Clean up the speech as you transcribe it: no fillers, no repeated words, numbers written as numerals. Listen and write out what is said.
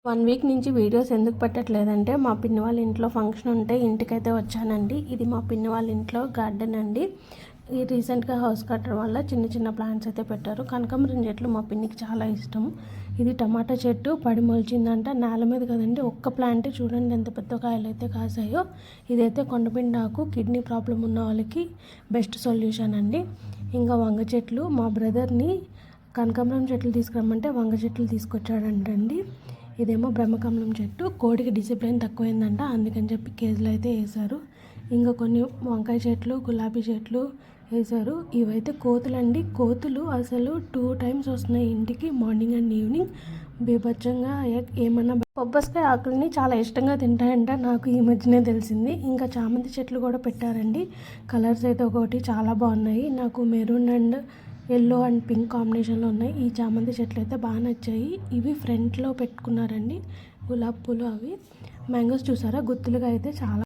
1 week నుంచి videos ఎందుకు పెట్టట్లేదంటే మా పిన్ని వాళ్ళ ఇంట్లో ఫంక్షన్ ఉంటే ఇంటికైతే వచ్చానండి. ఇది మా పిన్ని వాళ్ళ ఇంట్లో గార్డెన్ అండి. ఈ రీసెంట్గా హౌస్ కట్టడం వల్ల చిన్న చిన్న ప్లాంట్స్ అయితే పెట్టారు. కనకాంబరం చెట్లు మా పిన్నికి చాలా ఇష్టం. ఇది టమాటా చెట్టు పడి మొలిచిందంట. నేల మీద కదండి, ఒక్క ప్లాంటే చూడండి ఎంత పెద్ద కాయలు అయితే కాసాయో. ఇదైతే కొండపిండాకు, కిడ్నీ ప్రాబ్లం ఉన్న వాళ్ళకి బెస్ట్ సొల్యూషన్ అండి. ఇంకా వంగ చెట్లు, మా బ్రదర్ని కనకాంబరం చెట్లు తీసుకురమ్మంటే వంగ చెట్లు తీసుకొచ్చాడంటండి. ఇదేమో బ్రహ్మకమలం చెట్టు. కోడికి డిసిప్లిన్ తక్కువైందంట, అందుకని చెప్పి కేజీలు అయితే వేశారు. ఇంకా కొన్ని వంకాయ చెట్లు, గులాబీ చెట్లు వేశారు. ఇవైతే కోతులండి. కోతులు అసలు 2 times వస్తున్నాయి ఇంటికి, మార్నింగ్ అండ్ ఈవినింగ్. బీభత్సంగా ఏమన్నా బొబ్బస్కాయ ఆకుల్ని చాలా ఇష్టంగా తింటాయంట, నాకు ఈ మధ్యనే తెలిసింది. ఇంకా చామంతి చెట్లు కూడా పెట్టారండి. కలర్స్ అయితే ఒకటి చాలా బాగున్నాయి. నాకు maroon and yellow and pink కాంబినేషన్లో ఉన్నాయి. ఈ చామంతి చెట్లు అయితే బాగా నచ్చాయి. ఇవి ఫ్రంట్లో పెట్టుకున్నారండి గులాబీ పూలు. అవి మ్యాంగోస్ చూసారా, గుత్తులుగా అయితే చాలా